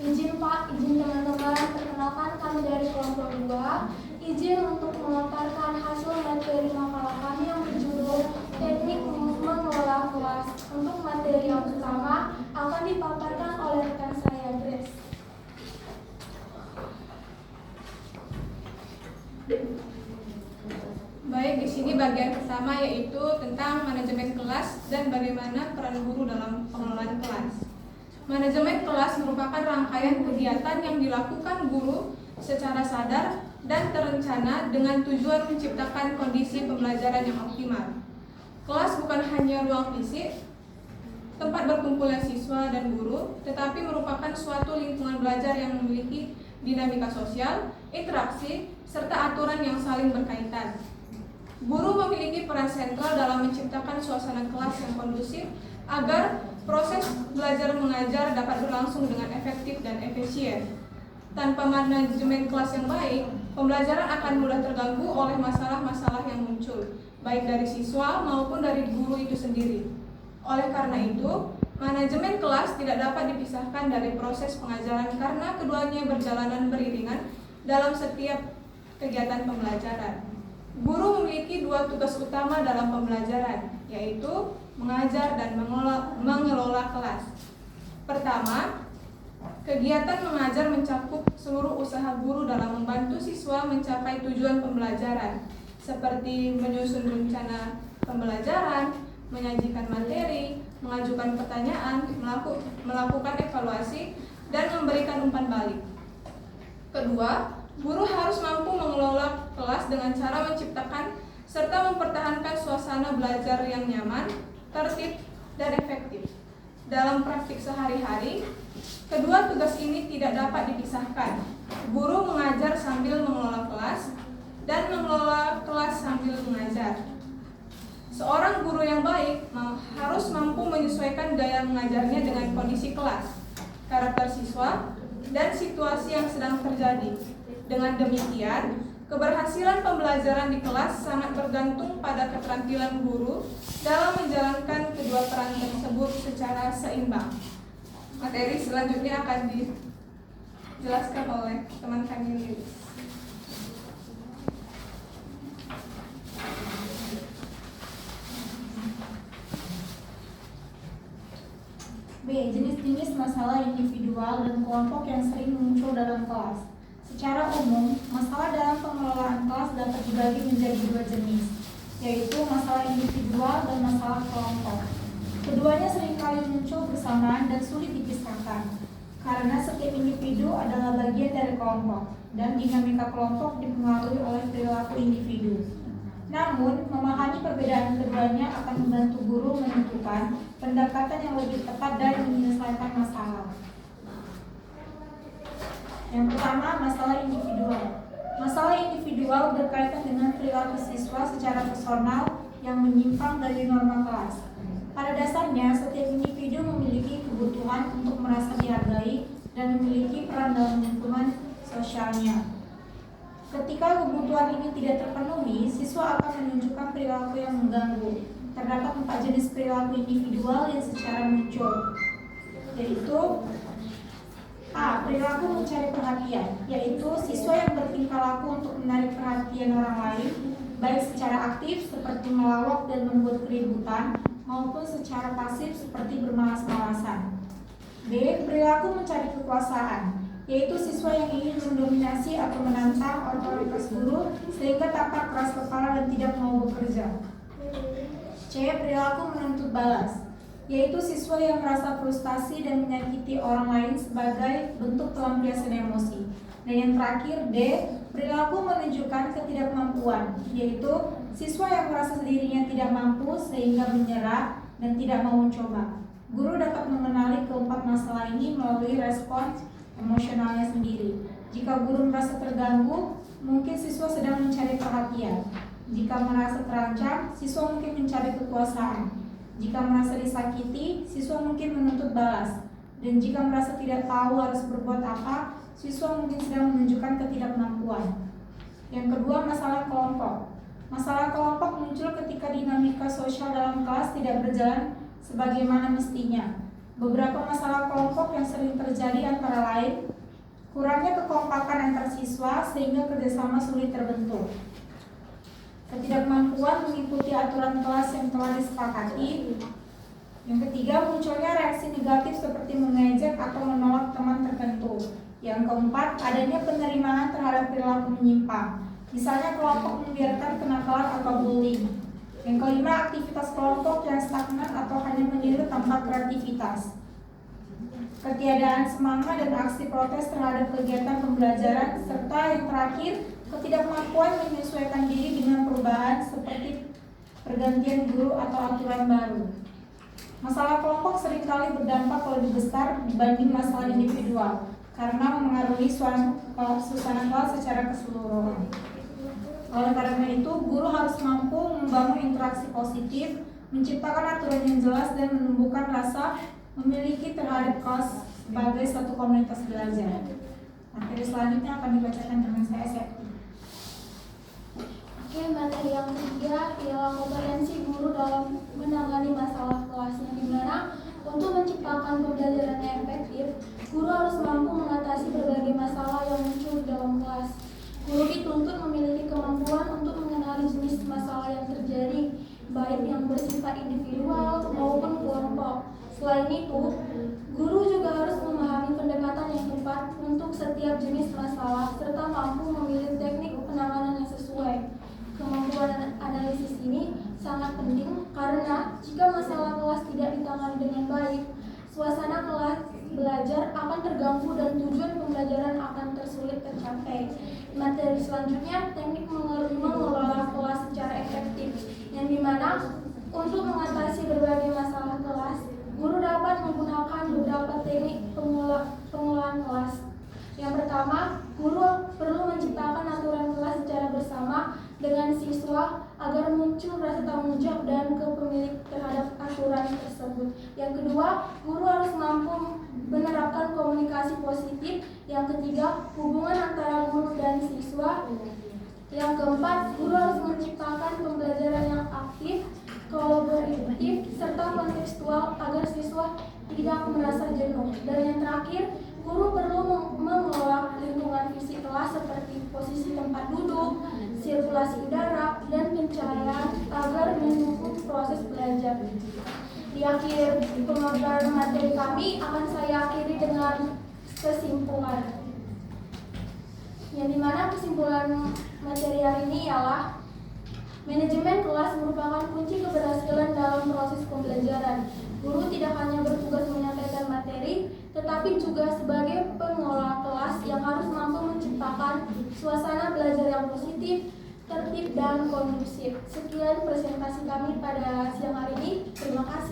Izin Pak, izin teman-teman, perkenalkan kami dari kelompok 2. Izin untuk melontarkan hasil materi makalah kami yang berjudul Teknik Mengelola Kelas. Untuk materi yang pertama akan dipaparkan oleh rekan saya, Grace. Baik, di sini bagian pertama yaitu tentang manajemen kelas dan bagaimana peran guru dalam pengelolaan kelas. Manajemen kelas merupakan rangkaian kegiatan yang dilakukan guru secara sadar dan terencana dengan tujuan menciptakan kondisi pembelajaran yang optimal. Kelas bukan hanya ruang fisik, tempat berkumpulnya siswa dan guru, tetapi merupakan suatu lingkungan belajar yang memiliki dinamika sosial, interaksi, serta aturan yang saling berkaitan. Guru memiliki peran sentral dalam menciptakan suasana kelas yang kondusif agar proses belajar mengajar dapat berlangsung dengan efektif dan efisien. Tanpa manajemen kelas yang baik, pembelajaran akan mudah terganggu oleh masalah-masalah yang muncul, baik dari siswa maupun dari guru itu sendiri. Oleh karena itu, manajemen kelas tidak dapat dipisahkan dari proses pengajaran karena keduanya berjalanan beriringan dalam setiap kegiatan pembelajaran. Guru memiliki dua tugas utama dalam pembelajaran, yaitu mengajar dan mengelola kelas. Pertama, kegiatan mengajar mencakup seluruh usaha guru dalam membantu siswa mencapai tujuan pembelajaran, seperti menyusun rencana pembelajaran, menyajikan materi, mengajukan pertanyaan, melakukan evaluasi, dan memberikan umpan balik. Kedua, guru harus mampu mengelola kelas dengan cara menciptakan serta mempertahankan suasana belajar yang nyaman, tertib, dan efektif. Dalam praktik sehari-hari, kedua tugas ini tidak dapat dipisahkan. Guru mengajar sambil mengelola kelas dan mengelola kelas sambil mengajar. Seorang guru yang baik harus mampu menyesuaikan gaya mengajarnya dengan kondisi kelas, karakter siswa, dan situasi yang sedang terjadi. Dengan demikian, keberhasilan pembelajaran di kelas sangat bergantung pada keterampilan guru dalam menjalankan kedua peran tersebut secara seimbang. Materi selanjutnya akan dijelaskan oleh teman kami Lilis. B. Jenis-jenis masalah individual dan kelompok yang sering muncul dalam kelas. Secara umum, masalah dalam pengelolaan kelas dapat dibagi menjadi dua jenis, yaitu masalah individual dan masalah kelompok. Keduanya seringkali muncul bersamaan dan sulit dipisahkan, karena setiap individu adalah bagian dari kelompok, dan dinamika kelompok dipengaruhi oleh perilaku individu. Namun, memahami perbedaan keduanya akan membantu guru menentukan pendekatan yang lebih tepat dan menyelesaikan masalah. Yang pertama, masalah individual. Masalah individual berkaitan dengan perilaku siswa secara personal yang menyimpang dari norma kelas. Pada dasarnya, setiap individu memiliki kebutuhan untuk merasa dihargai dan memiliki peran dalam lingkungan sosialnya. Ketika kebutuhan ini tidak terpenuhi, siswa akan menunjukkan perilaku yang mengganggu. Terdapat 4 jenis perilaku individual yang secara muncul, yaitu A. Perilaku mencari perhatian, yaitu siswa yang bertingkah laku untuk menarik perhatian orang lain, baik secara aktif seperti melawak dan membuat keributan, maupun secara pasif seperti bermalas-malasan. B. Perilaku mencari kekuasaan, yaitu siswa yang ingin mendominasi atau menantang otoritas guru sehingga tampak keras kepala dan tidak mau bekerja. C. Perilaku menuntut balas, yaitu siswa yang merasa frustasi dan menyakiti orang lain sebagai bentuk pelampiasan emosi. Dan yang terakhir, D. Perilaku menunjukkan ketidakmampuan, yaitu siswa yang merasa dirinya tidak mampu sehingga menyerah dan tidak mau mencoba. Guru dapat mengenali keempat masalah ini melalui respon emosionalnya sendiri. Jika guru merasa terganggu, mungkin siswa sedang mencari perhatian. Jika merasa terancam, siswa mungkin mencari kekuasaan. Jika merasa disakiti, siswa mungkin menuntut balas. Dan jika merasa tidak tahu harus berbuat apa, siswa mungkin sedang menunjukkan ketidakmampuan. Yang kedua, masalah kelompok. Masalah kelompok muncul ketika dinamika sosial dalam kelas tidak berjalan sebagaimana mestinya. Beberapa masalah kelompok yang sering terjadi antara lain kurangnya kekompakan antar siswa sehingga kerjasama sulit terbentuk, ketidakmampuan mengikuti aturan kelas yang telah disepakati. Yang ketiga, munculnya reaksi negatif seperti mengejek atau menolak teman tertentu. Yang keempat, adanya penerimaan terhadap perilaku menyimpang, misalnya kelompok membiarkan kenakalan atau bullying. Yang kelima, aktivitas kelompok yang stagnan atau hanya meniru tanpa kreativitas. Ketiadaan semangat dan aksi protes terhadap kegiatan pembelajaran, serta yang terakhir, ketidakmampuan menyesuaikan diri dengan perubahan seperti pergantian guru atau aturan baru. Masalah kelompok seringkali berdampak lebih besar dibanding masalah individual karena memengaruhi suasana kelas secara keseluruhan. Oleh karena itu, guru harus mampu membangun interaksi positif, menciptakan aturan yang jelas, dan menumbuhkan rasa memiliki terhadap kelas sebagai satu komunitas belajar. Materi selanjutnya akan dibacakan dengan saya, Septi. Oke, materi yang ketiga ialah kompetensi guru dalam menangani masalah kelasnya, di mana untuk menciptakan pembelajaran yang efektif, guru harus mampu mengatasi berbagai masalah yang muncul dalam kelas. Guru dituntut memiliki kemampuan untuk mengenali jenis masalah yang terjadi, baik yang bersifat individual maupun kelompok. Selain itu, guru juga harus memahami pendekatan yang tepat untuk setiap jenis masalah, serta mampu memilih teknik penanganan yang sesuai. Kemampuan analisis ini sangat penting karena jika masalah kelas tidak ditangani dengan baik, suasana kelas belajar akan terganggu dan tujuan pembelajaran akan tersulit tercapai. Materi selanjutnya, teknik mengelola kelas secara efektif, yang dimana untuk mengatasi berbagai masalah kelas, guru dapat menggunakan beberapa teknik pengelolaan kelas. Yang pertama, guru perlu menciptakan aturan kelas secara bersama dengan siswa agar muncul rasa tanggung jawab dan kepemilik terhadap aturan tersebut. Yang kedua, guru harus mampu menerapkan komunikasi positif. Yang ketiga, hubungan antara guru dan siswa. Yang keempat, guru harus menciptakan pembelajaran yang aktif, kolaboratif, serta kontekstual agar siswa tidak merasa jenuh. Dan yang terakhir, guru perlu mengelola lingkungan fisik kelas seperti posisi tempat duduk, sirkulasi udara, dan pencahayaan agar mendukung proses belajar. Di akhir pemaparan materi kami akan saya akhiri dengan kesimpulan. Yang dimana kesimpulan materi hari ini ialah manajemen kelas merupakan kunci keberhasilan dalam proses pembelajaran. Guru tidak hanya bertugas menyampaikan materi, tetapi juga sebagai pengelola kelas yang harus mampu menciptakan suasana belajar yang positif, tertib, dan kondusif. Sekian presentasi kami pada siang hari ini. Terima kasih.